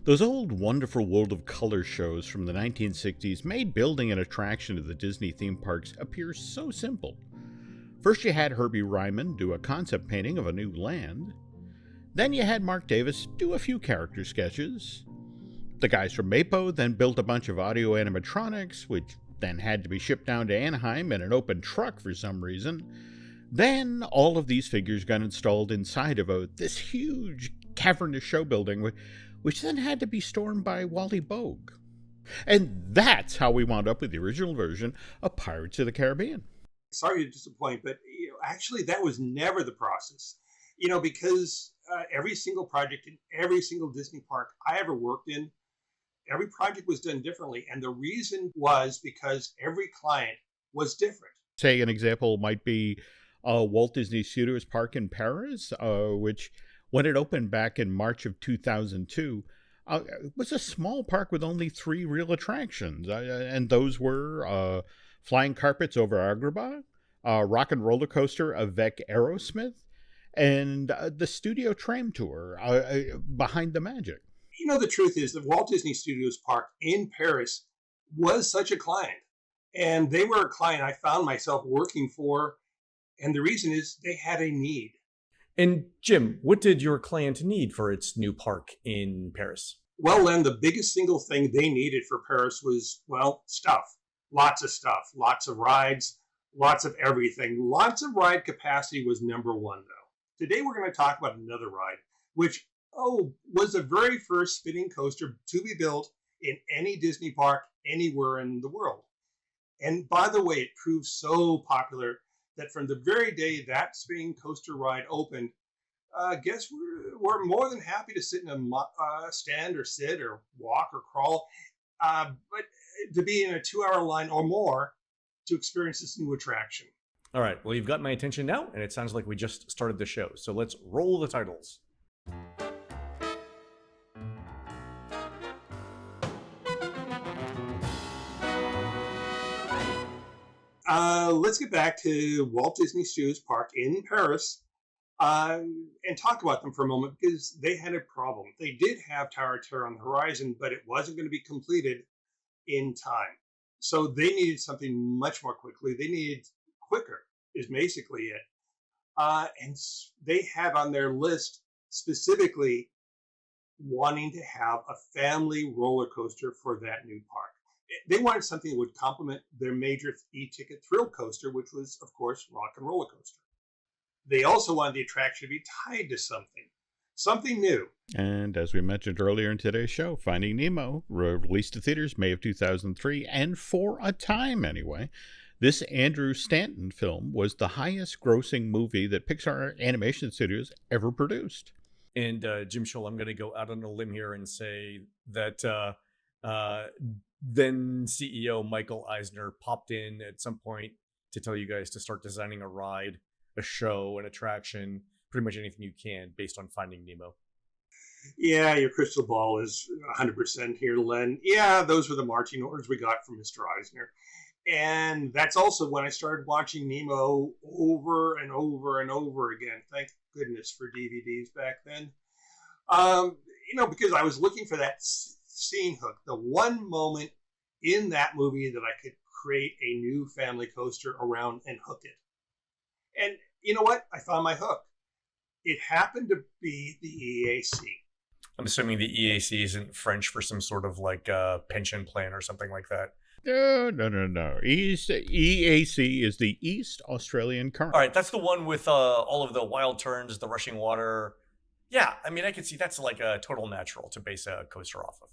Those old Wonderful World of Color shows from the 1960s made building an attraction to the Disney theme parks appear so simple. First, you had Herbie Ryman do a concept painting of a new land. Then you had Mark Davis do a few character sketches. The guys from Mapo then built a bunch of audio animatronics, which then had to be shipped down to Anaheim in an open truck for some reason. Then all of these figures got installed inside of this huge cavernous show building, which then had to be stormed by Wally Bogue. And that's how we wound up with the original version of Pirates of the Caribbean. Sorry to disappoint, but actually that was never the process. Because every single project in every single Disney park I ever worked in, every project was done differently. And the reason was because every client was different. Say an example might be Walt Disney Studios Park in Paris, which when it opened back in March of 2002, was a small park with only 3 real attractions. And those were Flying Carpets over Agrabah, Rock and Roller Coaster avec Aerosmith, and the Studio Tram Tour behind the magic. The truth is that Walt Disney Studios Park in Paris was such a client. And they were a client I found myself working for. And the reason is they had a need. And Jim, what did your client need for its new park in Paris? Well, Len, the biggest single thing they needed for Paris was, stuff. Lots of stuff, lots of rides, lots of everything. Lots of ride capacity was number one, though. Today we're going to talk about another ride, which, was the very first spinning coaster to be built in any Disney park anywhere in the world. And by the way, it proved so popular that from the very day that spinning coaster ride opened, guests were more than happy to sit in a stand or sit or walk or crawl, but to be in a 2-hour line or more to experience this new attraction. All right, well, you've got my attention now, and it sounds like we just started the show. So let's roll the titles. Let's get back to Walt Disney Studios Park in Paris and talk about them for a moment, because they had a problem. They did have Tower of Terror on the horizon, but it wasn't going to be completed in time. So they needed something much more quickly. They needed quicker is basically it. And they had on their list specifically wanting to have a family roller coaster for that new park. They wanted something that would complement their major e-ticket thrill coaster, which was, of course, Rock and Roller Coaster. They also wanted the attraction to be tied to something new. And as we mentioned earlier in today's show, Finding Nemo, released to theaters May of 2003, and for a time anyway, this Andrew Stanton film was the highest grossing movie that Pixar Animation Studios ever produced. And Jim Shull, I'm going to go out on a limb here and say that then CEO Michael Eisner popped in at some point to tell you guys to start designing a ride, a show, an attraction, pretty much anything you can based on Finding Nemo. Yeah, your crystal ball is 100% here, Len. Yeah, those were the marching orders we got from Mr. Eisner. And that's also when I started watching Nemo over and over and over again. Thank goodness for DVDs back then. Because I was looking for that scene hook, the one moment in that movie that I could create a new family coaster around and hook it. And you know what? I found my hook. It happened to be the EAC. I'm assuming the EAC isn't French for some sort of like pension plan or something like that. No. EAC is the East Australian Current. All right, that's the one with all of the wild turns, the rushing water. Yeah, I mean, I could see that's like a total natural to base a coaster off of.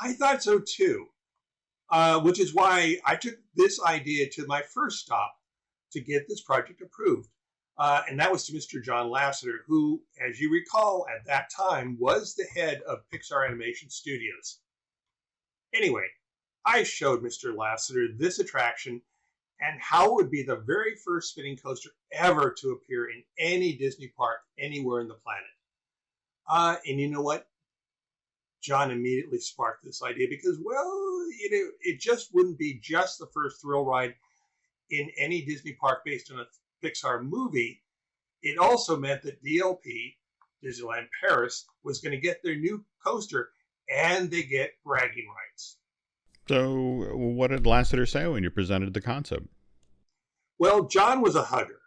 I thought so too, which is why I took this idea to my first stop to get this project approved. And that was to Mr. John Lasseter, who, as you recall, at that time was the head of Pixar Animation Studios. Anyway, I showed Mr. Lasseter this attraction and how it would be the very first spinning coaster ever to appear in any Disney park anywhere in the planet. And you know what? John immediately sparked this idea because, it just wouldn't be just the first thrill ride in any Disney park based on a Pixar movie. It also meant that DLP, Disneyland Paris, was going to get their new coaster and they get bragging rights. So, what did Lasseter say when you presented the concept? Well, John was a hugger.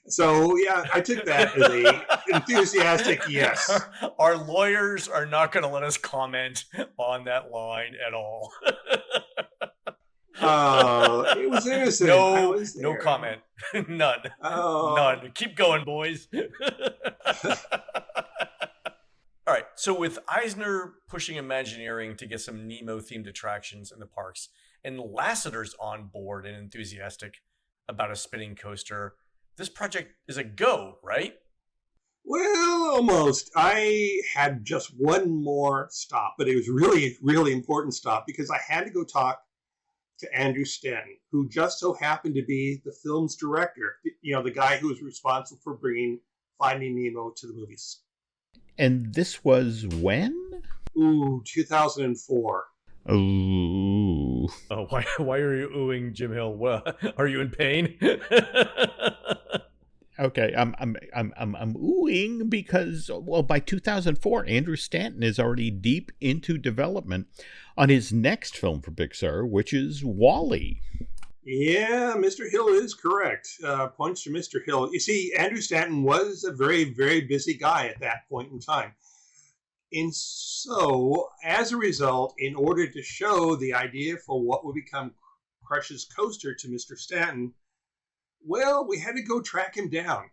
So, yeah, I took that as a enthusiastic yes. Our lawyers are not going to let us comment on that line at all. It was innocent. I was there. No comment. None. None. Keep going, boys. All right. So with Eisner pushing Imagineering to get some Nemo-themed attractions in the parks, and Lasseter's on board and enthusiastic about a spinning coaster, this project is a go, right? Well, almost. I had just one more stop, but it was really, really important stop because I had to go talk to Andrew Stanton, who just so happened to be the film's director. You know, the guy who was responsible for bringing Finding Nemo to the movies. And this was when? 2004. Ooh. Oh, why are you oohing, Jim Hill? What, are you in pain? Okay, I'm oohing because, well, by 2004, Andrew Stanton is already deep into development on his next film for Pixar, which is WALL-E. Yeah, Mr. Hill is correct. Points to Mr. Hill. You see, Andrew Stanton was a very, very busy guy at that point in time. And so, as a result, in order to show the idea for what would become Crush's coaster to Mr. Stanton, well, we had to go track him down.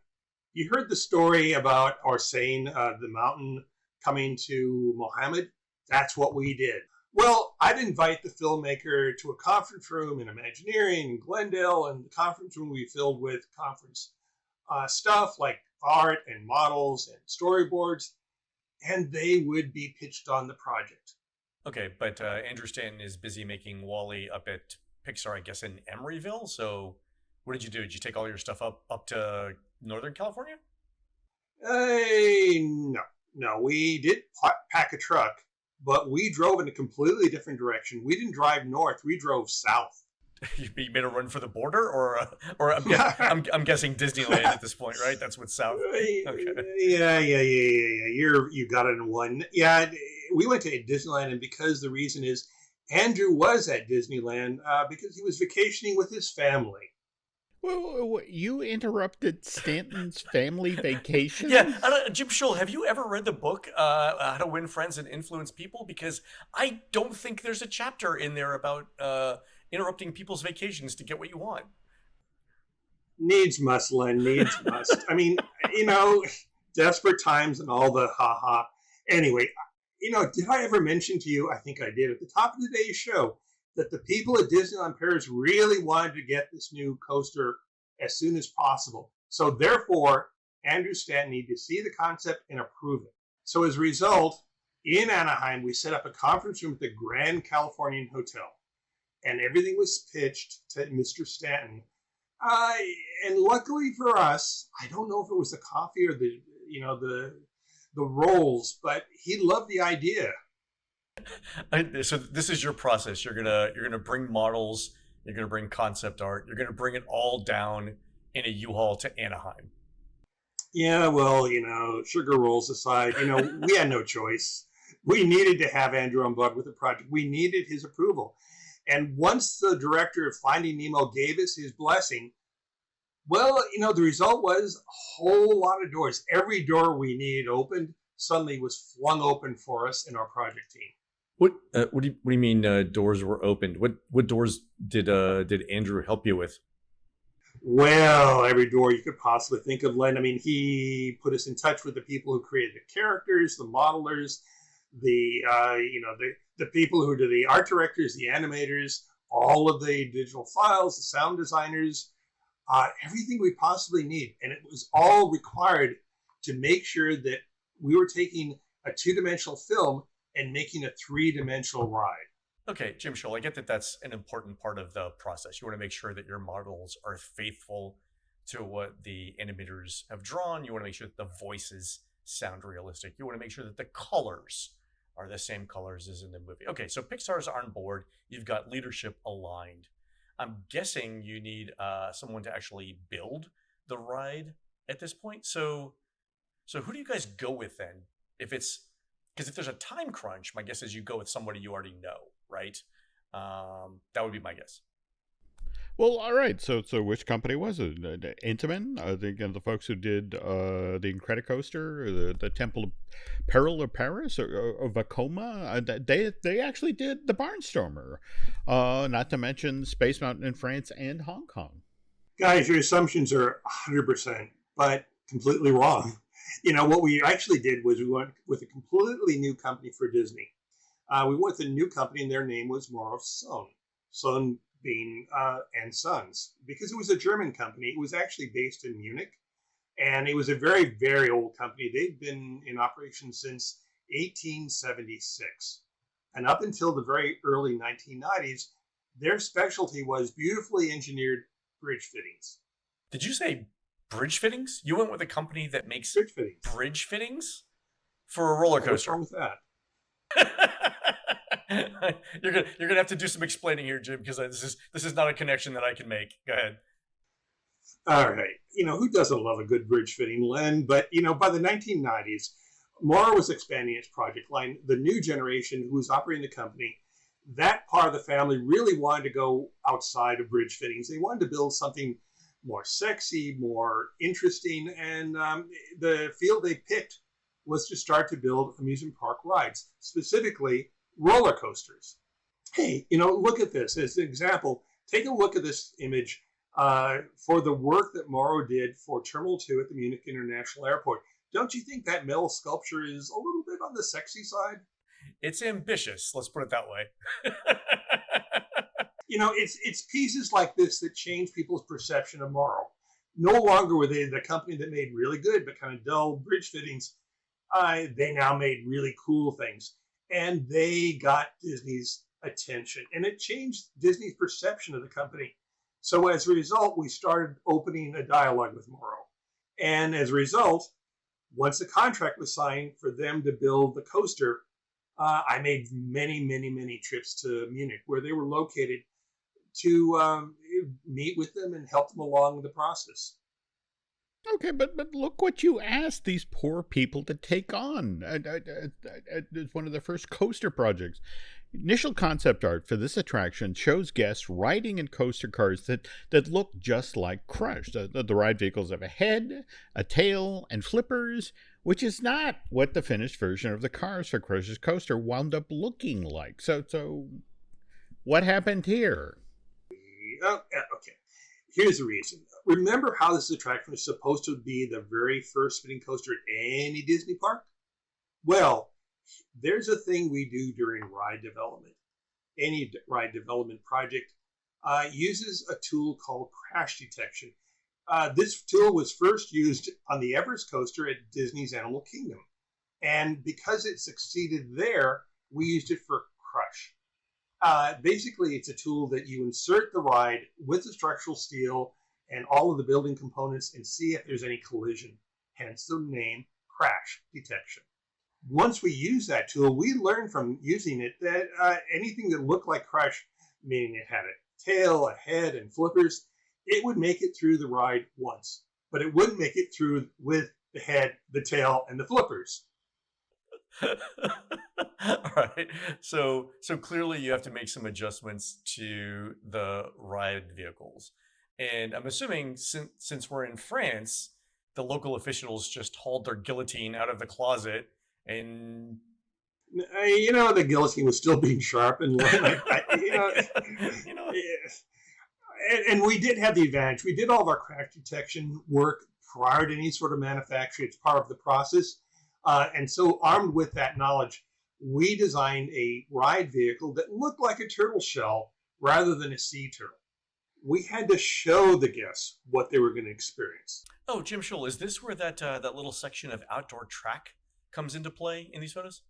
You heard the story about, or saying, the mountain coming to Mohammed? That's what we did. Well, I'd invite the filmmaker to a conference room in Imagineering in Glendale, and the conference room would be filled with conference stuff like art and models and storyboards, and they would be pitched on the project. Okay, but Andrew Stanton is busy making WALL-E up at Pixar, I guess, in Emeryville. So what did you do? Did you take all your stuff up to Northern California? No. We did pack a truck, but we drove in a completely different direction. We didn't drive north. We drove south. You made a run for the border, or I'm guessing Disneyland at this point, right? That's what's south. Okay. Yeah. You got it in one. Yeah, we went to Disneyland, and because the reason is Andrew was at Disneyland because he was vacationing with his family. Well, you interrupted Stanton's family vacation? Yeah, Jim Shull, have you ever read the book, How to Win Friends and Influence People? Because I don't think there's a chapter in there about interrupting people's vacations to get what you want. Needs must, Len, needs must. I mean, desperate times and all the ha-ha. Anyway, did I ever mention to you, I think I did at the top of today's show, that the people at Disneyland Paris really wanted to get this new coaster as soon as possible. So therefore, Andrew Stanton needed to see the concept and approve it. So as a result, in Anaheim, we set up a conference room at the Grand Californian Hotel. And everything was pitched to Mr. Stanton. And luckily for us, I don't know if it was the coffee or the rolls, but he loved the idea. So this is your process. You're gonna bring models. You're gonna bring concept art. You're gonna bring it all down in a U-Haul to Anaheim. Yeah, well, sugar rolls aside, we had no choice. We needed to have Andrew on board with the project. We needed his approval. And once the director of Finding Nemo gave us his blessing, well, the result was a whole lot of doors. Every door we needed opened suddenly was flung open for us in our project team. What do you mean doors were opened? What doors did Andrew help you with? Well, every door you could possibly think of, Len. I mean, he put us in touch with the people who created the characters, the modelers, the people who do the art directors, the animators, all of the digital files, the sound designers, everything we possibly need. And it was all required to make sure that we were taking a two-dimensional film and making a three-dimensional ride. Okay, Jim Shull, I get that that's an important part of the process. You want to make sure that your models are faithful to what the animators have drawn. You want to make sure that the voices sound realistic. You want to make sure that the colors are the same colors as in the movie. Okay, so Pixar's on board. You've got leadership aligned. I'm guessing you need someone to actually build the ride at this point. So who do you guys go with then? If it's Because if there's a time crunch, my guess is you go with somebody you already know, right? That would be my guess. Well, all right. So which company was it? Intamin? The folks who did the Incredicoaster, or the Temple of Peril of Paris, or Vekoma? They actually did the Barnstormer. Not to mention Space Mountain in France and Hong Kong. Guys, your assumptions are 100%, but completely wrong. What we actually did was we went with a completely new company for Disney. We went with a new company, and their name was Morrow Sohn. Sohn being and Sons, because it was a German company. It was actually based in Munich, and it was a very, very old company. They've been in operation since 1876. And up until the very early 1990s, their specialty was beautifully engineered bridge fittings. Did you say bridge fittings? You went with a company that makes bridge fittings for a roller coaster. What's wrong with that? You're gonna have to do some explaining here, Jim, because this is not a connection that I can make. Go ahead. All right. Who doesn't love a good bridge fitting, Len? But by the 1990s, Morrow was expanding its project line. The new generation who was operating the company, that part of the family really wanted to go outside of bridge fittings. They wanted to build something more sexy, more interesting, and the field they picked was to start to build amusement park rides, specifically roller coasters. Hey, look at this as an example. Take a look at this image for the work that Morrow did for Terminal 2 at the Munich International Airport. Don't you think that metal sculpture is a little bit on the sexy side? It's ambitious, let's put it that way. It's pieces like this that change people's perception of Morrow. No longer were they the company that made really good but kind of dull bridge fittings. They now made really cool things. And they got Disney's attention. And it changed Disney's perception of the company. So as a result, we started opening a dialogue with Morrow. And as a result, once the contract was signed for them to build the coaster, I made many, many, many trips to Munich, where they were located, to meet with them and help them along the process. Okay, but look what you asked these poor people to take on. It's one of the first coaster projects. Initial concept art for this attraction shows guests riding in coaster cars that look just like Crush. The ride vehicles have a head, a tail, and flippers, which is not what the finished version of the cars for Crush's coaster wound up looking like. So what happened here? Okay. Here's the reason. Remember how this attraction was supposed to be the very first spinning coaster at any Disney park? Well, there's a thing we do during ride development. Any ride development project uses a tool called crash detection. This tool was first used on the Everest coaster at Disney's Animal Kingdom. And because it succeeded there, we used it for Crush. Basically, it's a tool that you insert the ride with the structural steel and all of the building components and see if there's any collision, hence the name crash detection. Once we use that tool, we learned from using it that anything that looked like Crush, meaning it had a tail, a head, and flippers, it would make it through the ride once, but it wouldn't make it through with the head, the tail, and the flippers. All right. So clearly you have to make some adjustments to the ride vehicles. And I'm assuming since we're in France, the local officials just hauled their guillotine out of the closet and... the guillotine was still being sharpened. And we did have the advantage. We did all of our crash detection work prior to any sort of manufacturing. It's part of the process. And so armed with that knowledge, we designed a ride vehicle that looked like a turtle shell rather than a sea turtle. We had to show the guests what they were going to experience. Oh, Jim Shull, is this where that little section of outdoor track comes into play in these photos?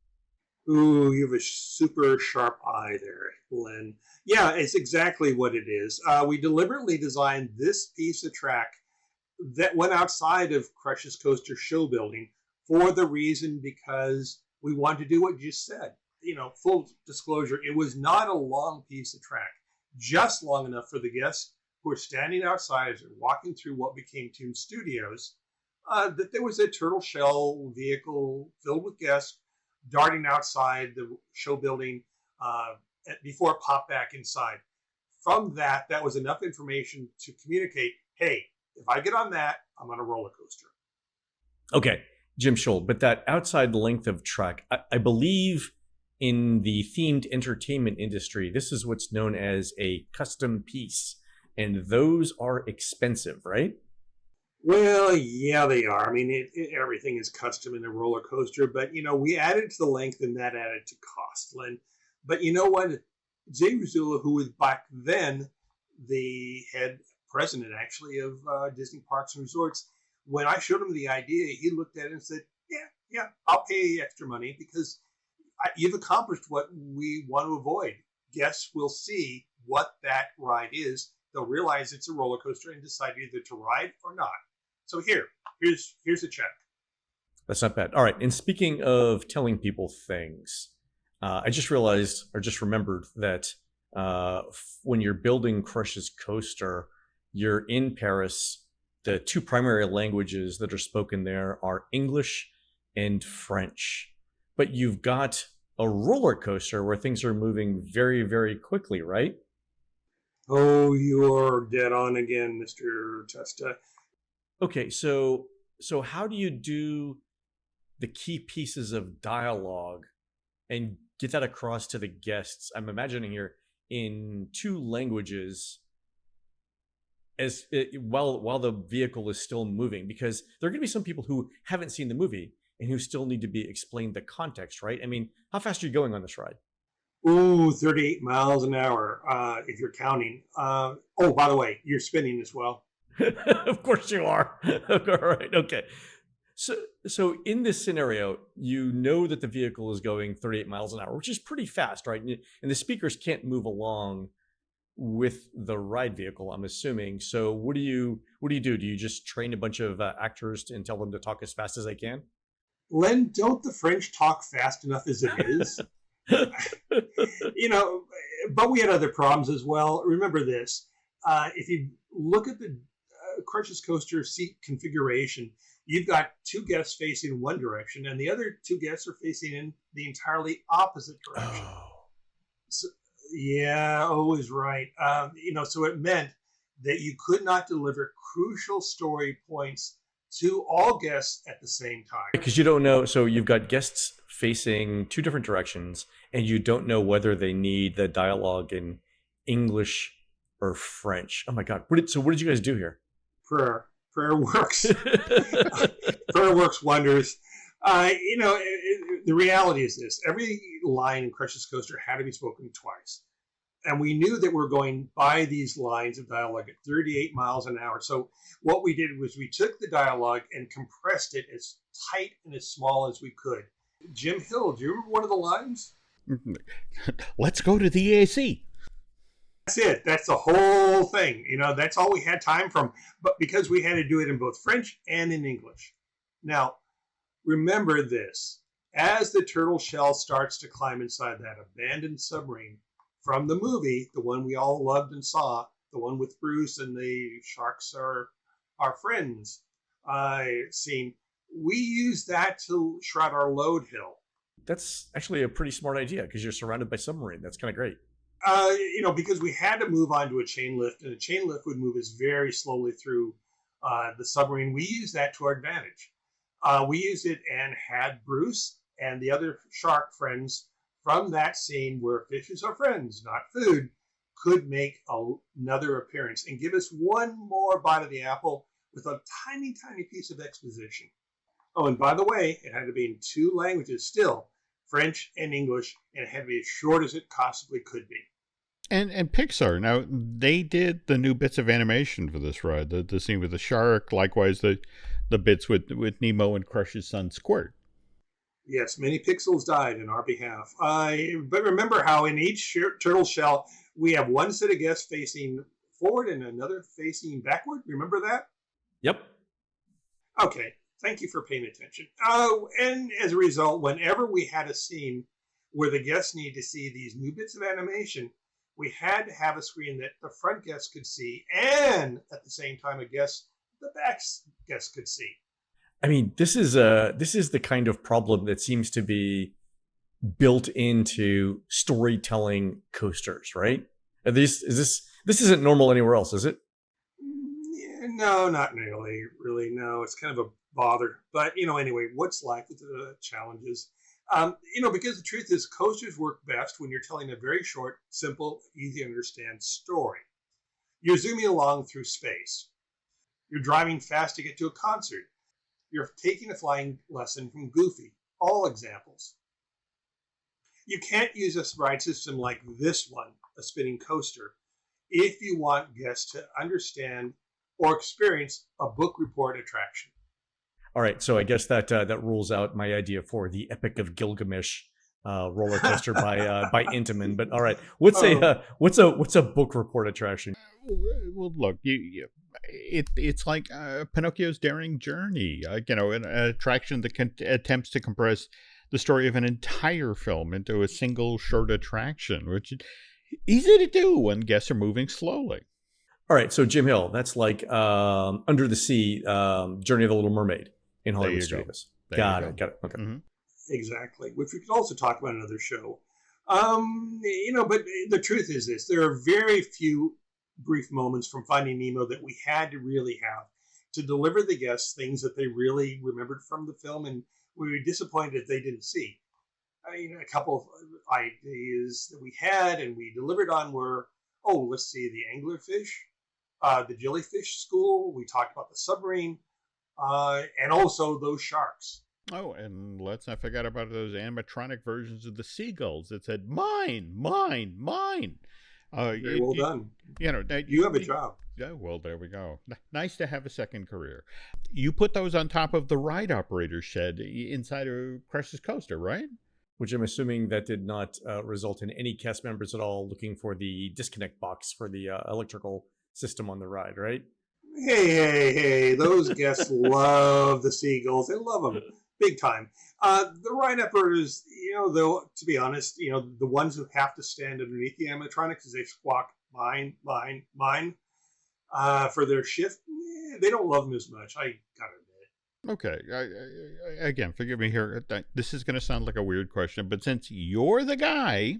Ooh, you have a super sharp eye there, Len. Yeah, it's exactly what it is. We deliberately designed this piece of track that went outside of Crush's Coaster show building for the reason because we wanted to do what you said. Full disclosure, it was not a long piece of track, just long enough for the guests who were standing outside as they're walking through what became Toon Studios, that there was a turtle shell vehicle filled with guests darting outside the show building before it popped back inside. From that, that was enough information to communicate, hey, if I get on that, I'm on a roller coaster. Okay, Jim Shull, but that outside length of track, I believe in the themed entertainment industry, this is what's known as a custom piece. And those are expensive, right? Well, yeah, they are. I mean, everything is custom in a roller coaster, but we added to the length, and that added to cost. But you know what? Jay Rizzullo, who was back then the head president, actually, of Disney Parks and Resorts, when I showed him the idea, he looked at it and said, "Yeah, I'll pay extra money because you've accomplished what we want to avoid. Guests will see what that ride is. They'll realize it's a roller coaster and decide either to ride or not. So here's a check." That's not bad. All right. And speaking of telling people things, I just realized or just remembered that when you're building Crush's coaster, you're in Paris. The two primary languages that are spoken there are English and French. But you've got a roller coaster where things are moving very, very quickly, right? Oh, you're dead on again, Mr. Testa. Okay, so how do you do the key pieces of dialogue and get that across to the guests? I'm imagining here in two languages while the vehicle is still moving, because there are going to be some people who haven't seen the movie and who still need to be explained the context, right? I mean, how fast are you going on this ride? Ooh, 38 miles an hour, if you're counting. Oh, by the way, you're spinning as well. Of course you are. All right. Okay. So in this scenario, you know that the vehicle is going 38 miles an hour, which is pretty fast, right? And the speakers can't move along with the ride vehicle, I'm assuming. So what do you do? Do you just train a bunch of actors and tell them to talk as fast as they can? Len, don't the French talk fast enough as it is? But we had other problems as well. Remember this. If you look at the Crush's coaster seat configuration, you've got two guests facing one direction, and the other two guests are facing in the entirely opposite direction. Oh. So, yeah, O is right. So it meant that you could not deliver crucial story points to all guests at the same time. Because you don't know. So you've got guests facing two different directions, and you don't know whether they need the dialogue in English or French. Oh my God. What did you guys do here? Prayer works. Prayer works wonders. The reality is this: every line in Crush's coaster had to be spoken twice, and we knew that we're going by these lines of dialogue at 38 miles an hour. So what we did was we took the dialogue and compressed it as tight and as small as we could. Jim Hill, do you remember one of the lines? Let's go to the AC. That's it. That's the whole thing. That's all we had time from, but because we had to do it in both French and in English. Now, remember this. As the turtle shell starts to climb inside that abandoned submarine from the movie, the one we all loved and saw, the one with Bruce and the sharks are our friends scene, we use that to shroud our load hill. That's actually a pretty smart idea because you're surrounded by submarine. That's kind of great. Because we had to move on to a chain lift, and a chain lift would move us very slowly through the submarine. We used that to our advantage. We used it and had Bruce and the other shark friends from that scene where fishes are friends, not food, could make another appearance and give us one more bite of the apple with a tiny, tiny piece of exposition. Oh, and by the way, it had to be in two languages still, French and English, and it had to be as short as it possibly could be. And Pixar, now they did the new bits of animation for this ride, the scene with the shark, likewise the bits with Nemo and Crush's son Squirt. Yes, many pixels died in our behalf. But remember how in each turtle shell, we have one set of guests facing forward and another facing backward? Remember that? Yep. Okay, thank you for paying attention. And as a result, whenever we had a scene where the guests need to see these new bits of animation, we had to have a screen that the front guests could see, and at the same time, the back guests could see. I mean, this is the kind of problem that seems to be built into storytelling coasters, right? This isn't normal anywhere else, is it? Yeah, no, not really. Really, no. It's kind of a bother. But anyway, what's life with the challenges? Because the truth is, coasters work best when you're telling a very short, simple, easy to understand story. You're zooming along through space. You're driving fast to get to a concert. You're taking a flying lesson from Goofy. All examples. You can't use a ride system like this one, a spinning coaster, if you want guests to understand or experience a book report attraction. All right, so I guess that rules out my idea for the Epic of Gilgamesh roller coaster by Intamin. But all right, what's a book report attraction? Well, look, it's like Pinocchio's Daring Journey, an attraction that attempts to compress the story of an entire film into a single short attraction, which is easy to do when guests are moving slowly. All right, so Jim Hill, that's like Under the Sea, Journey of the Little Mermaid in Hollywood Studios. Got it. Okay. Mm-hmm. Exactly. Which we could also talk about another show. But the truth is this: there are very few brief moments from Finding Nemo that we had to really have to deliver the guests things that they really remembered from the film, and we were disappointed that they didn't see. A couple of ideas that we had and we delivered on were, let's see, the anglerfish, the jellyfish school. We talked about the submarine, and also those sharks. Oh, and let's not forget about those animatronic versions of the seagulls that said, "Mine, mine, mine." Very well done. You have a job. Yeah, well, there we go. Nice to have a second career. You put those on top of the ride operator shed inside of Crush's Coaster, right? Which I'm assuming that did not result in any cast members at all looking for the disconnect box for the electrical system on the ride, right? Hey, those guests love the seagulls. They love them big time. The ride operators, though, to be honest, the ones who have to stand underneath the animatronics as they squawk, mine, mine, mine, for their shift, they don't love them as much. I gotta admit. Okay. Again, forgive me here. This is going to sound like a weird question, but since you're the guy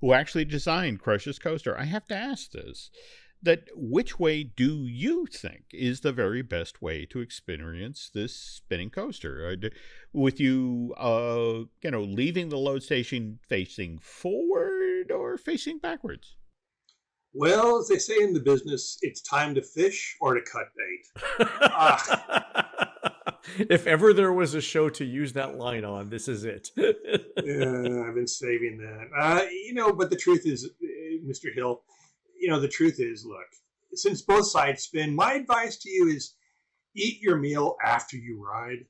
who actually designed Crush's Coaster, I have to ask this. That which way do you think is the very best way to experience this spinning coaster? With you, leaving the load station facing forward or facing backwards? Well, as they say in the business, it's time to fish or to cut bait. If ever there was a show to use that line on, this is it. Yeah, I've been saving that. But the truth is, Mr. Hill, the truth is, look, since both sides spin, my advice to you is eat your meal after you ride.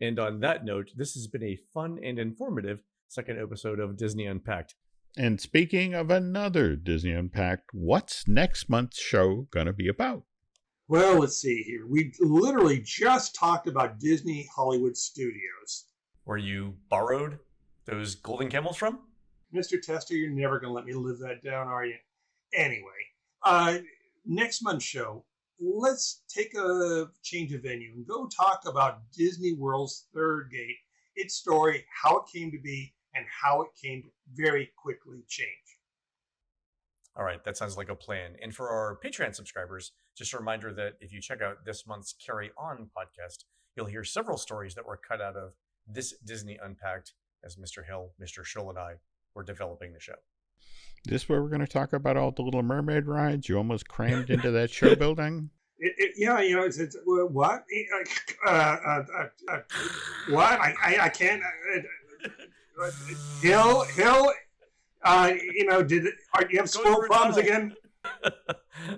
And on that note, this has been a fun and informative second episode of Disney Unpacked. And speaking of another Disney Unpacked, what's next month's show going to be about? Well, let's see here. We literally just talked about Disney Hollywood Studios. Where you borrowed those golden camels from? Mr. Testa, you're never going to let me live that down, are you? Anyway, next month's show, let's take a change of venue and go talk about Disney World's Third Gate, its story, how it came to be, and how it came to very quickly change. All right, that sounds like a plan. And for our Patreon subscribers, just a reminder that if you check out this month's Carry On podcast, you'll hear several stories that were cut out of this Disney Unpacked as Mr. Hill, Mr. Shull, and I were developing the show. This where we're going to talk about all the Little Mermaid rides you almost crammed into that show building? It's what? What? I can't. Hill. Do you have squirrel problems again?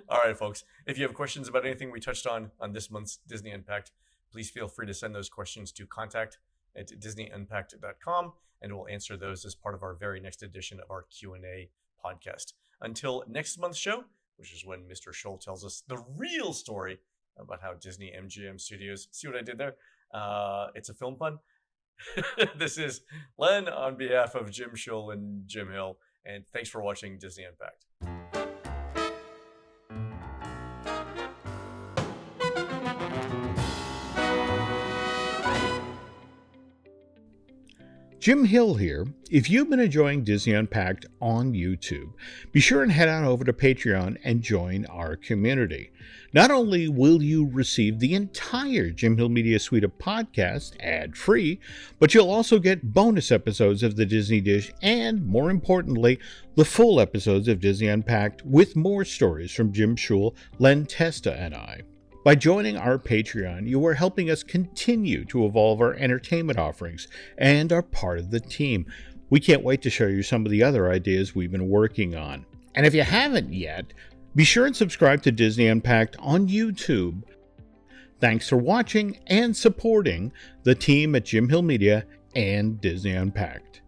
All right, folks. If you have questions about anything we touched on this month's Disney Unpacked, please feel free to send those questions to contact@disneyunpacked.com, and we'll answer those as part of our very next edition of our Q&A podcast. Until next month's show, which is when Mr. Shull tells us the real story about how Disney MGM Studios, see what I did there? It's a film pun. This is Len on behalf of Jim Shull and Jim Hill, and thanks for watching Disney Unpacked. Jim Hill here. If you've been enjoying Disney Unpacked on YouTube, be sure and head on over to Patreon and join our community. Not only will you receive the entire Jim Hill Media suite of podcasts ad-free, but you'll also get bonus episodes of the Disney Dish and, more importantly, the full episodes of Disney Unpacked with more stories from Jim Shull, Len Testa, and I. By joining our Patreon, you are helping us continue to evolve our entertainment offerings and are part of the team. We can't wait to show you some of the other ideas we've been working on. And if you haven't yet, be sure and subscribe to Disney Unpacked on YouTube. Thanks for watching and supporting the team at Jim Hill Media and Disney Unpacked.